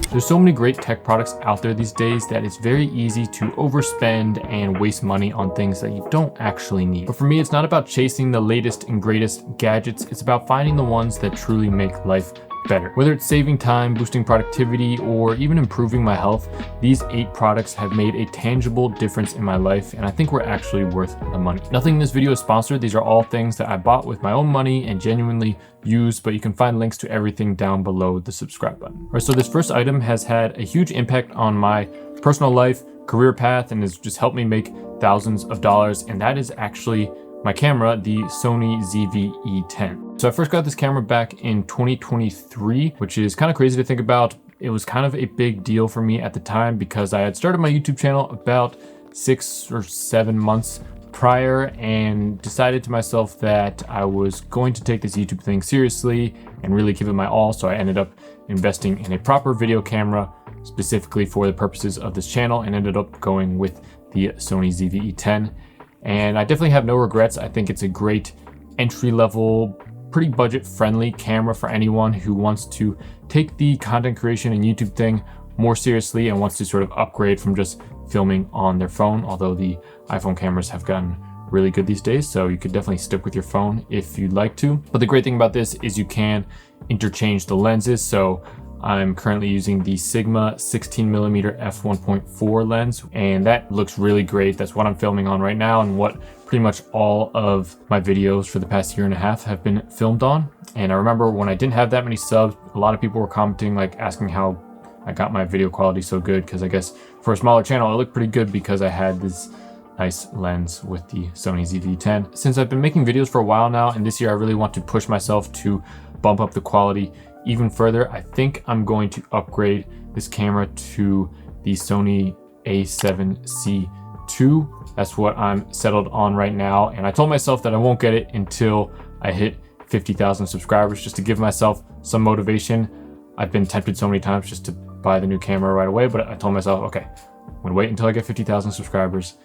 There's so many great tech products out there these days that it's very easy to overspend and waste money on things that you don't actually need. But for me, it's not about chasing the latest and greatest gadgets. It's about finding the ones that truly make life better. Whether it's saving time, boosting productivity, or even improving my health, these 8 products have made a tangible difference in my life, and I think we're actually worth the money. Nothing in this video is sponsored. These are all things that I bought with my own money and genuinely use, but you can find links to everything down below the subscribe button. All right, so this first item has had a huge impact on my personal life, career path, and has just helped me make thousands of dollars, and that is actually my camera, the Sony ZV-E10. So I first got this camera back in 2023, which is kind of crazy to think about. It was kind of a big deal for me at the time because I had started my YouTube channel about 6 or 7 months prior and decided to myself that I was going to take this YouTube thing seriously and really give it my all. So I ended up investing in a proper video camera specifically for the purposes of this channel and ended up going with the Sony ZV-E10. And I definitely have no regrets. I think it's a great entry-level, pretty budget-friendly camera for anyone who wants to take the content creation and YouTube thing more seriously and wants to sort of upgrade from just filming on their phone, although the iPhone cameras have gotten really good these days, so you could definitely stick with your phone if you'd like to. But the great thing about this is you can interchange the lenses. So I'm currently using the Sigma 16mm f1.4 lens, and that looks really great. That's what I'm filming on right now and what pretty much all of my videos for the past 1.5 years have been filmed on. And I remember when I didn't have that many subs, a lot of people were commenting, like asking how I got my video quality so good, because I guess for a smaller channel, it looked pretty good because I had this nice lens with the Sony ZV-10. Since I've been making videos for a while now, and this year I really want to push myself to bump up the quality even further, I think I'm going to upgrade this camera to the Sony A7C II. That's what I'm settled on right now. And I told myself that I won't get it until I hit 50,000 subscribers, just to give myself some motivation. I've been tempted so many times just to buy the new camera right away, but I told myself, okay, I'm gonna wait until I get 50,000 subscribers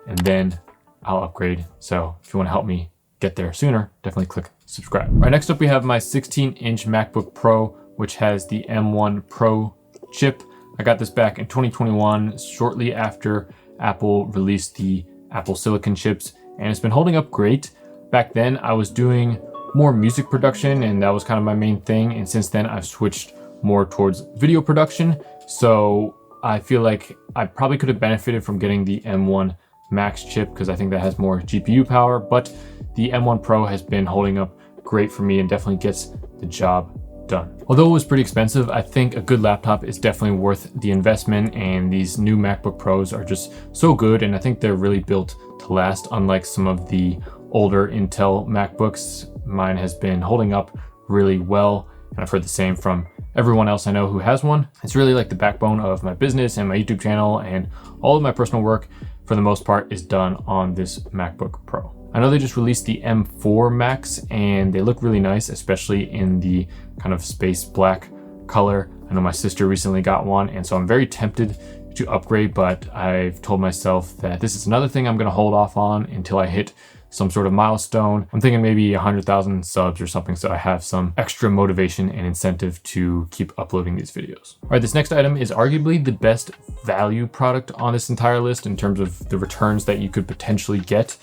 and then I'll upgrade. So if you wanna help me get there sooner, definitely click subscribe. All right, next up we have my 16-inch MacBook Pro, which has the M1 Pro chip. I got this back in 2021, shortly after Apple released the Apple Silicon chips, and it's been holding up great. Back then I was doing more music production and that was kind of my main thing, and since then I've switched more towards video production. So I feel like I probably could have benefited from getting the M1 Max chip because I think that has more GPU power, but the M1 Pro has been holding up great for me and definitely gets the job done. Although it was pretty expensive, I think a good laptop is definitely worth the investment, and these new MacBook Pros are just so good, and I think they're really built to last, unlike some of the older Intel MacBooks. Mine has been holding up really well, and I've heard the same from everyone else I know who has one. It's really like the backbone of my business and my YouTube channel, and all of my personal work for the most part is done on this MacBook Pro. I know they just released the M4 Max and they look really nice, especially in the kind of space black color. I know my sister recently got one, and so I'm very tempted to upgrade, but I've told myself that this is another thing I'm gonna hold off on until I hit some sort of milestone. I'm thinking maybe 100,000 subs or something, so I have some extra motivation and incentive to keep uploading these videos. All right, this next item is arguably the best value product on this entire list in terms of the returns that you could potentially get,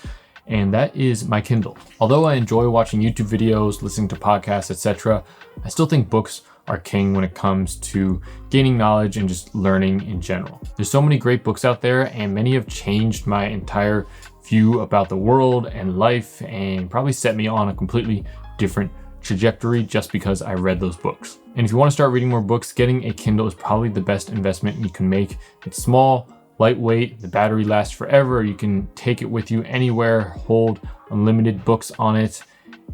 and that is my Kindle. Although I enjoy watching YouTube videos, listening to podcasts, etc., I still think books are king when it comes to gaining knowledge and just learning in general. There's so many great books out there, and many have changed my entire view about the world and life and probably set me on a completely different trajectory just because I read those books. And if you want to start reading more books, getting a Kindle is probably the best investment you can make. It's small, lightweight, the battery lasts forever, you can take it with you anywhere, hold unlimited books on it,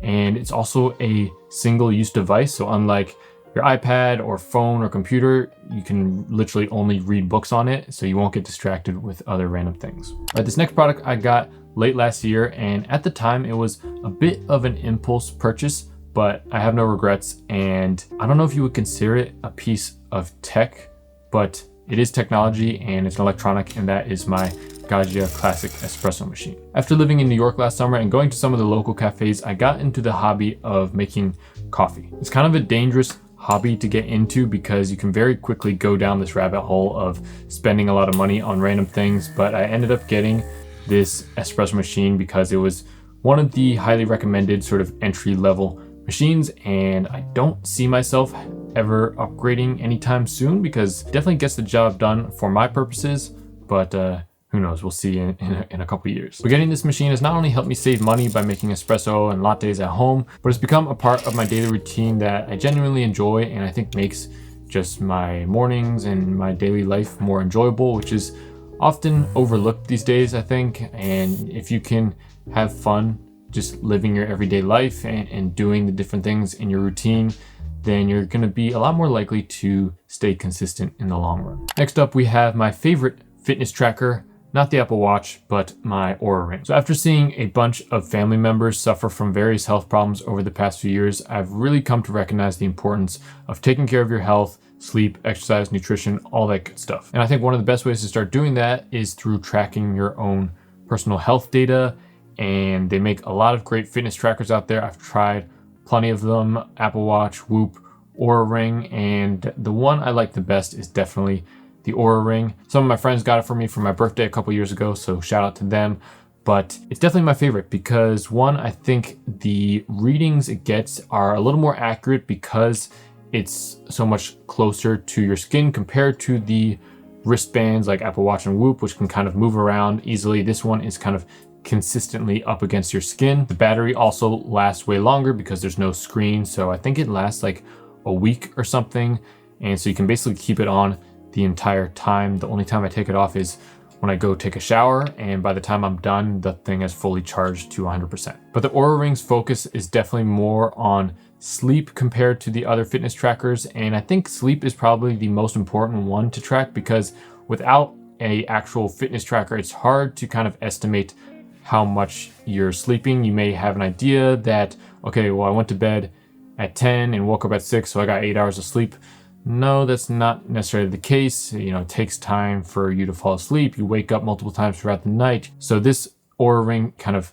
and it's also a single-use device. So unlike your iPad or phone or computer, you can literally only read books on it, so you won't get distracted with other random things. All right, this next product I got late last year, and at the time it was a bit of an impulse purchase, but I have no regrets, and I don't know if you would consider it a piece of tech, but it is technology and it's an electronic, and that is my Gaggia Classic Espresso machine. After living in New York last summer and going to some of the local cafes, I got into the hobby of making coffee. It's kind of a dangerous hobby to get into because you can very quickly go down this rabbit hole of spending a lot of money on random things. But I ended up getting this espresso machine because it was one of the highly recommended sort of entry level machines, and I don't see myself ever upgrading anytime soon because it definitely gets the job done for my purposes, but who knows, we'll see in a couple years. But getting this machine has not only helped me save money by making espresso and lattes at home, but it's become a part of my daily routine that I genuinely enjoy and I think makes just my mornings and my daily life more enjoyable, which is often overlooked these days, I think. And if you can have fun just living your everyday life and doing the different things in your routine, then you're going to be a lot more likely to stay consistent in the long run. Next up, we have my favorite fitness tracker, not the Apple Watch, but my Oura Ring. So after seeing a bunch of family members suffer from various health problems over the past few years, I've really come to recognize the importance of taking care of your health, sleep, exercise, nutrition, all that good stuff. And I think one of the best ways to start doing that is through tracking your own personal health data. And they make a lot of great fitness trackers out there. I've tried plenty of them: Apple Watch, Whoop, Oura Ring, and the one I like the best is definitely the Oura Ring. Some of my friends got it for me for my birthday a couple years ago, so shout out to them. But it's definitely my favorite because, one, I think the readings it gets are a little more accurate because it's so much closer to your skin compared to the wristbands like Apple Watch and Whoop, which can kind of move around easily. This one is kind of consistently up against your skin. The battery also lasts way longer because there's no screen, so I think it lasts like a week or something, and so you can basically keep it on the entire time. The only time I take it off is when I go take a shower, and by the time I'm done, the thing is fully charged to 100%. But the Oura Ring's focus is definitely more on sleep compared to the other fitness trackers, and I think sleep is probably the most important one to track because without a actual fitness tracker, it's hard to kind of estimate how much you're sleeping. You may have an idea that, okay, well, I went to bed at 10 and woke up at 6, so I got 8 hours of sleep. No, that's not necessarily the case. You know, it takes time for you to fall asleep. You wake up multiple times throughout the night. So this Oura Ring kind of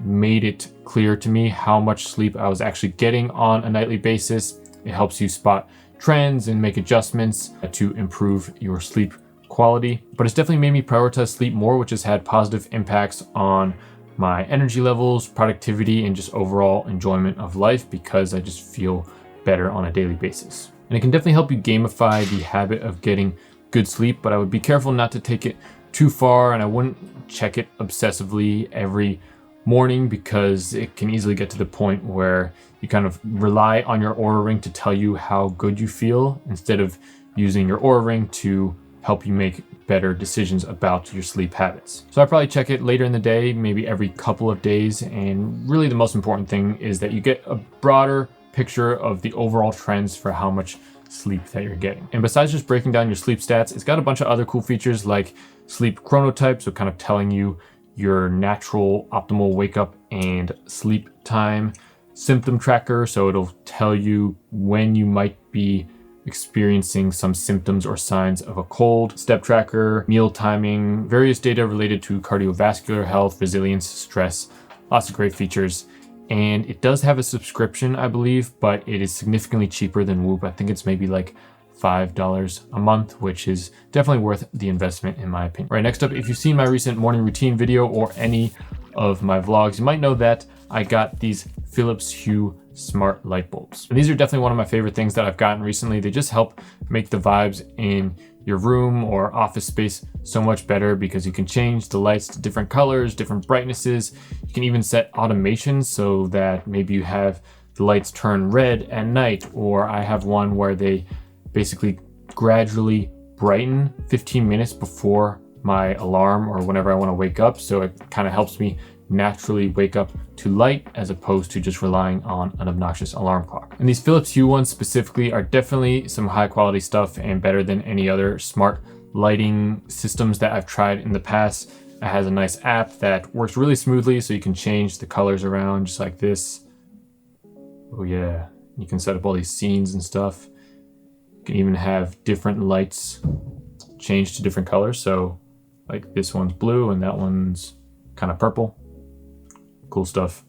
made it clear to me how much sleep I was actually getting on a nightly basis. It helps you spot trends and make adjustments to improve your sleep quality. But it's definitely made me prioritize sleep more, which has had positive impacts on my energy levels, productivity, and just overall enjoyment of life because I just feel better on a daily basis. And it can definitely help you gamify the habit of getting good sleep, but I would be careful not to take it too far, and I wouldn't check it obsessively every morning because it can easily get to the point where you kind of rely on your Oura Ring to tell you how good you feel instead of using your Oura Ring to help you make better decisions about your sleep habits. So I probably check it later in the day, maybe every couple of days. And really the most important thing is that you get a broader picture of the overall trends for how much sleep that you're getting. And besides just breaking down your sleep stats, it's got a bunch of other cool features like sleep chronotype, so kind of telling you your natural optimal wake up and sleep time, symptom tracker, so it'll tell you when you might be experiencing some symptoms or signs of a cold, step tracker, meal timing, various data related to cardiovascular health, resilience, stress, lots of great features. And it does have a subscription, I believe, but it is significantly cheaper than Whoop. I think it's maybe like $5 a month, which is definitely worth the investment in my opinion. All right, next up, if you've seen my recent morning routine video or any of my vlogs, you might know that I got these Philips Hue smart light bulbs. And these are definitely one of my favorite things that I've gotten recently. They just help make the vibes in your room or office space so much better because you can change the lights to different colors, different brightnesses. You can even set automations so that maybe you have the lights turn red at night, or I have one where they basically gradually brighten 15 minutes before my alarm or whenever I want to wake up. So it kind of helps me naturally wake up to light as opposed to just relying on an obnoxious alarm clock. And these Philips Hue ones specifically are definitely some high quality stuff and better than any other smart lighting systems that I've tried in the past. It has a nice app that works really smoothly, so you can change the colors around just like this. Oh yeah, you can set up all these scenes and stuff. You can even have different lights change to different colors. So like this one's blue and that one's kind of purple. Cool stuff.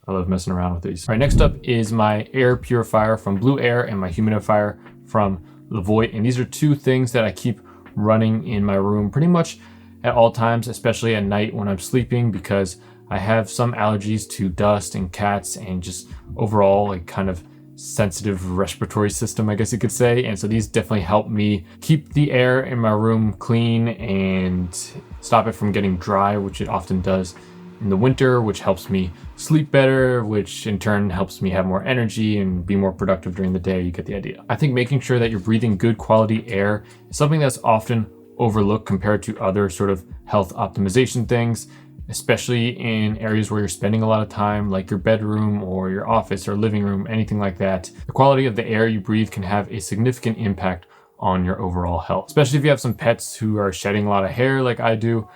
I love messing around with these. All right, next up is my air purifier from Blueair and my humidifier from Levoit. And these are two things that I keep running in my room pretty much at all times, especially at night when I'm sleeping, because I have some allergies to dust and cats and just overall like kind of sensitive respiratory system, I guess you could say. And so these definitely help me keep the air in my room clean and stop it from getting dry, which it often does in the winter, which helps me sleep better, which in turn helps me have more energy and be more productive during the day. You get the idea. I think making sure that you're breathing good quality air is something that's often overlooked compared to other sort of health optimization things, especially in areas where you're spending a lot of time, like your bedroom or your office or living room, anything like that. The quality of the air you breathe can have a significant impact on your overall health, especially if you have some pets who are shedding a lot of hair like I do.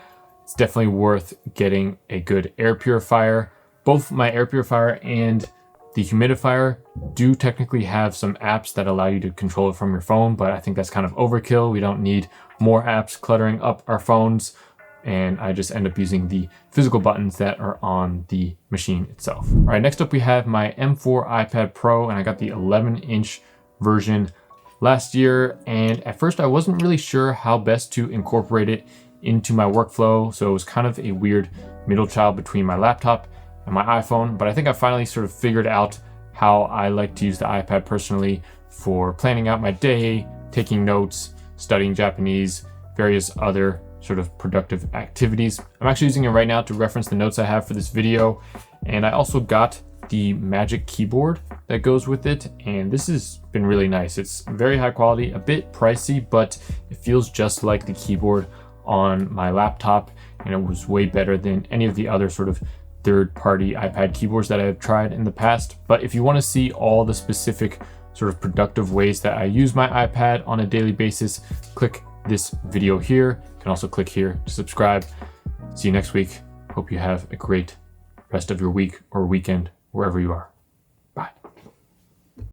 It's definitely worth getting a good air purifier. Both my air purifier and the humidifier do technically have some apps that allow you to control it from your phone, but I think that's kind of overkill. We don't need more apps cluttering up our phones, and I just end up using the physical buttons that are on the machine itself. All right, next up we have my M4 iPad Pro, and I got the 11-inch version last year, and at first I wasn't really sure how best to incorporate it into my workflow, so it was kind of a weird middle child between my laptop and my iPhone, but I think I finally sort of figured out how I like to use the iPad personally for planning out my day, taking notes, studying Japanese, various other sort of productive activities. I'm actually using it right now to reference the notes I have for this video, and I also got the Magic Keyboard that goes with it, and this has been really nice. It's very high quality, a bit pricey, but it feels just like the keyboard on my laptop, and it was way better than any of the other sort of third-party iPad keyboards that I've tried in the past. But if you want to see all the specific sort of productive ways that I use my iPad on a daily basis, click this video here. You can also click here to subscribe. See you next week. Hope you have a great rest of your week or weekend, wherever you are.